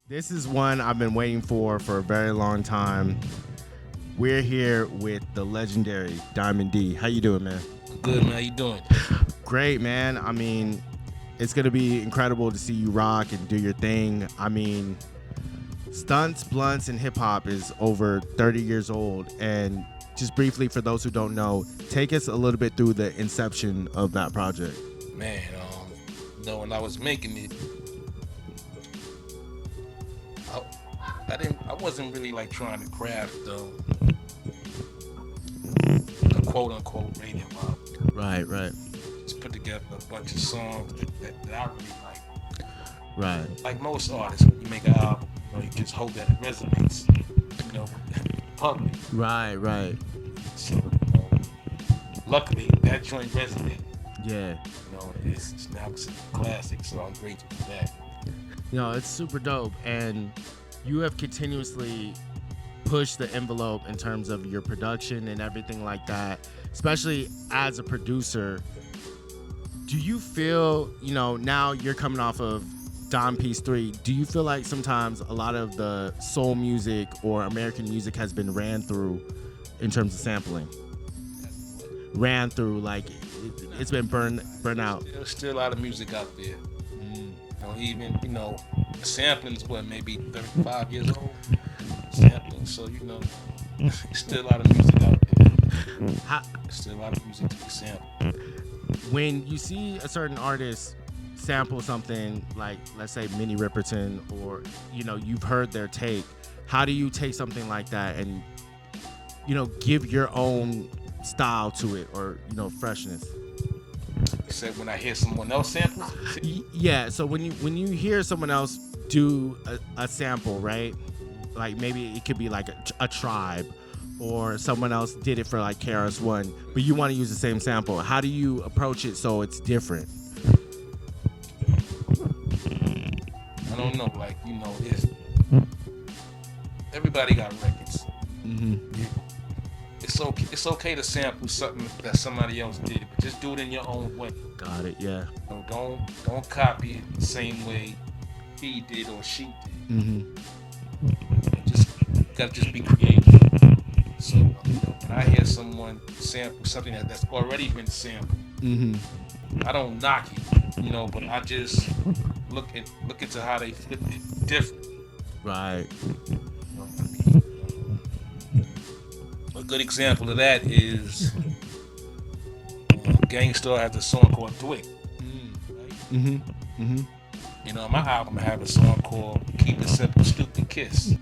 This is one I've been waiting for a very long time. We're here with the legendary Diamond D. How you doing, man? Good, man. How you doing? Great, man. I mean, it's gonna be incredible to see you rock and do your thing. I mean, Stunts, Blunts, and Hip Hop is over 30 years old. And just briefly, for those who don't know, take us a little bit through the inception of that project. Man, when I was making it, I, I wasn't really like trying to craft a quote unquote radio album. Right, Just put together a bunch of songs that I really like. right, Like most artists, when you make an album, you just hope that it resonates, with the public. right. So, luckily that joint resonated. Yeah. It's now considered a classic, so I'm grateful for that. It's super dope. And you have continuously pushed the envelope in terms of your production and everything like that, especially as a producer. Do you feel, now you're coming off of Dom Piece 3, do you feel like sometimes a lot of the soul music or American music has been ran through in terms of sampling? Ran through, like it's been burned out. There's still a lot of music out there. Even sampling is what, maybe 35 years old. Sampling, so still a lot of music out there. How, Still a lot of music to be sampled. when you see a certain artist sample something like, let's say, Minnie Riperton, or you've heard their take, how do you take something like that and give your own style to it, or freshness? Except when I hear someone else sample. Yeah, so when you hear someone else do a sample, right, like maybe it could be like a tribe, or someone else did it for like KRS-One, but you want to use the same sample, how do you approach it so it's different? I don't know, it's everybody got records. It's okay to sample something that somebody else did, but just do it in your own way. Got it. Yeah. Don't copy it the same way he did or she did. Just gotta just be creative. So when I hear someone sample something that's already been sampled, I don't knock it, but I just look into how they flip it different. Right. A good example of that is Gangstar has a song called Dwick. On my album I have a song called Keep It Simple, Stupid Kiss.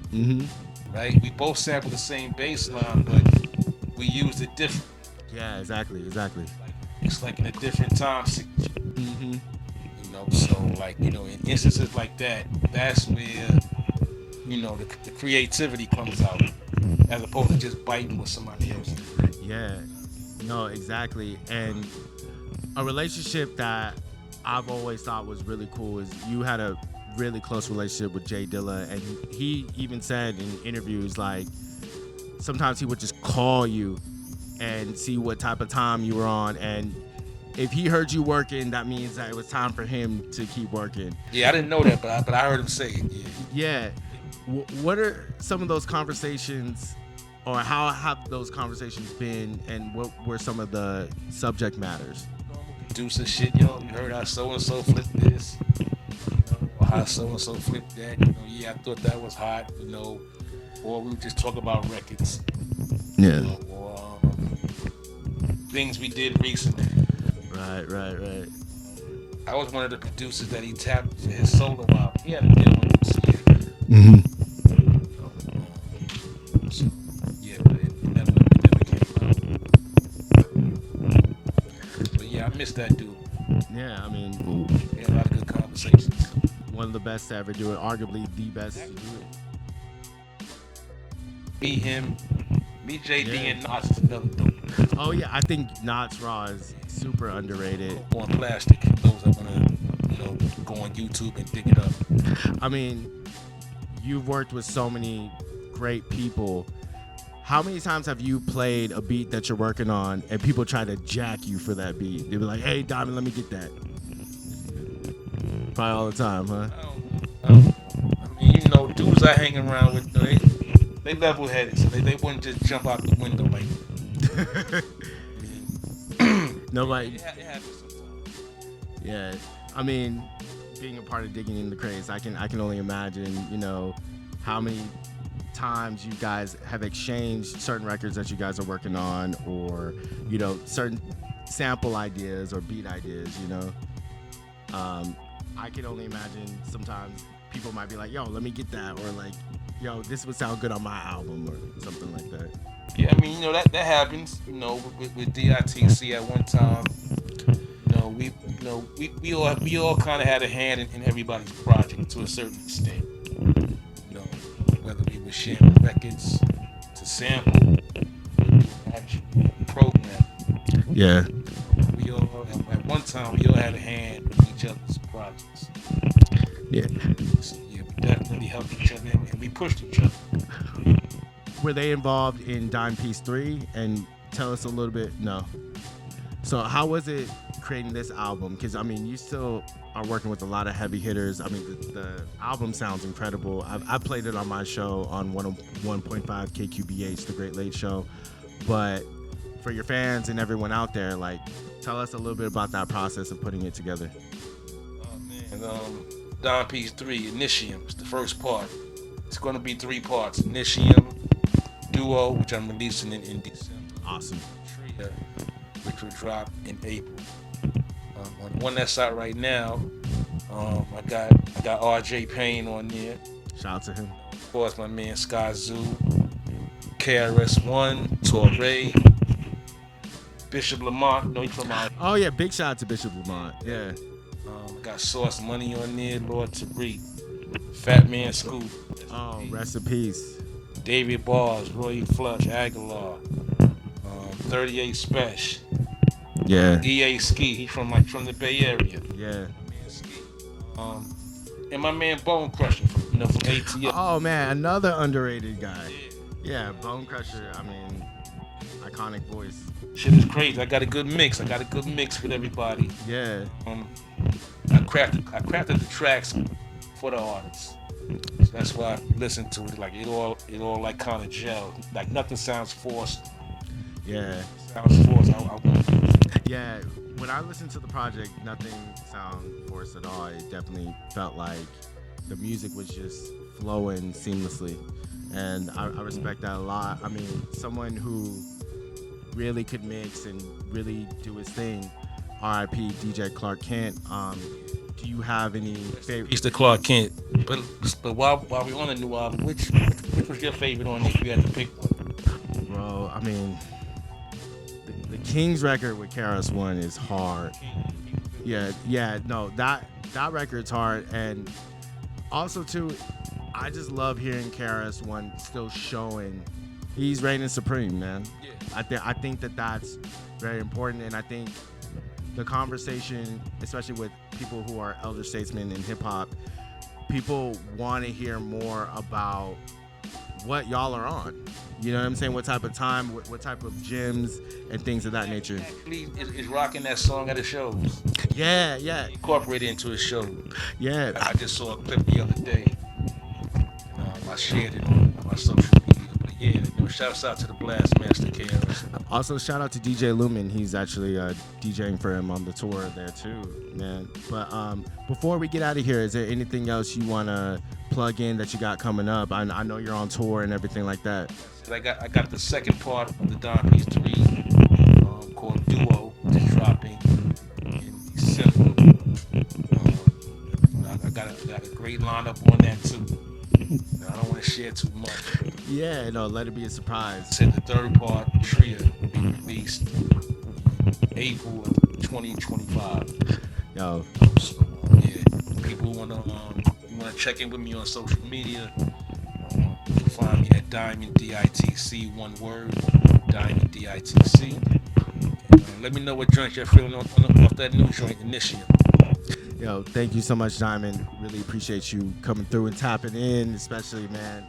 Right? We both sampled the same bass line, but we used it different. Yeah, exactly. It's like in a different time signature. So in instances like that, that's where the creativity comes out, as opposed to just biting what somebody else did. Yeah, no, exactly. And a relationship that I've always thought was really cool is you had a really close relationship with Jay Dilla, and he even said in interviews, like, sometimes he would just call you and see what type of time you were on, and if he heard you working, that means that it was time for him to keep working. Yeah, I didn't know that, but I heard him say it. Yeah. What are some of those conversations, or how have those conversations been, and what were some of the subject matters? Producer shit, you heard how so and so flipped this, or how so and so flipped that. I thought that was hot, or we would just talk about records. Yeah. Or things we did recently. Right. I was one of the producers that he tapped to his solo album. He had a good one this year. So, yeah, but it never came out. But yeah, I miss that dude. Yeah, I mean, We had a lot of good conversations. one of the best to ever do it, arguably the best to do it. Him, JD, Yeah. and Nas is another dope. Oh yeah, I think Knots Raw is super underrated. On Plastic, those that wanna, go on YouTube and dig it up. I mean, you've worked with so many great people. How many times have you played a beat that you're working on and people try to jack you for that beat? They be like, "Hey, Diamond, let me get that." Probably all the time, huh? I mean, I hang around with, they level headed, so they wouldn't just jump out the window like that. Nobody. It happens sometimes. Yeah, I mean, being a part of digging in the crates, I can only imagine, how many times you guys have exchanged certain records that you guys are working on, or certain sample ideas or beat ideas. I can only imagine sometimes people might be like, yo, let me get that, or like, yo, this would sound good on my album, or something like that. Yeah, I mean, that happens. With DITC at one time. We all kind of had a hand in everybody's project to a certain extent. You know, whether we were sharing records to sample, actual program. Yeah. We all at one time we all had a hand in each other's projects. Yeah. So yeah, we definitely helped each other and we pushed each other. Were they involved in Dime Piece 3? And tell us a little bit. No. So how was it creating this album? Because, I mean, you still are working with a lot of heavy hitters. I mean, the album sounds incredible. I played it on my show on 101.5 KQBH, The Great Late Show. But for your fans and everyone out there, like, tell us a little bit about that process of putting it together. Oh, man. Dime Piece 3, Initium, is the first part. It's going to be 3 parts. Initium, Duo, which I'm releasing in December. Awesome. Tria, which will drop in April. On the one that's out right now, I got RJ Payne on there. Shout out to him. Of course, my man Sky Zoo, KRS-One, Torre, Bishop Lamont. No, he's from out. Oh yeah, big shout out to Bishop Lamont. Yeah. I got Sauce Money on there, Lord Tariq, Fat Man Scoop. Oh, rest in peace. David Bars, Roy Flush, Aguilar, 38 Special. Yeah. EA Ski, he's from the Bay Area. Yeah. My man Ski. And my man Bone Crusher from ATL. Oh man, another underrated guy. Yeah, Bone Crusher. I mean, iconic voice. Shit is crazy. I got a good mix with everybody. Yeah. I crafted the tracks for the artists. So that's why I listen to it. Like it all like kind of gel. Like nothing sounds forced. Yeah. Sounds forced. Yeah. When I listened to the project, nothing sounded forced at all. It definitely felt like the music was just flowing seamlessly, and I respect that a lot. I mean, someone who really could mix and really do his thing. R.I.P. DJ Clark Kent. Do you have any favorite? He's the Clark Kent. But while we're on the new album, which was your favorite on if you had to pick one? Bro, I mean, the King's record with KRS-One is hard. Yeah, no, that record's hard, and also too, I just love hearing KRS-One still showing he's reigning supreme, man. Yeah. I think that's very important, and I think the conversation, especially with people who are elder statesmen in hip hop, people want to hear more about what y'all are on. You know what I'm saying? What type of time, what type of gems and things of that nature. Actually, is rocking that song at the shows. Yeah. Incorporate it into a show. Yeah. I just saw a clip the other day. I shared it on my social media. But yeah, shouts out to the Blast Master KRS. Also, shout out to DJ Lumen. He's actually DJing for him on the tour there too, man. But before we get out of here, is there anything else you want to plug in that you got coming up? I know you're on tour and everything like that. I got the second part of the Dime Piece 3 called Duo, which is dropping in December. I got a great lineup on that too. I don't want to share too much. Yeah, no, let it be a surprise. I said the third part, Tria, will be released in April of 2025. Yo. So, yeah, people want to check in with me on social media. You can find me at Diamond DITC, one word, Diamond DITC. Let me know what joint you're feeling off that new joint, Initium. Yo, thank you so much, Diamond. Really appreciate you coming through and tapping in, especially, man.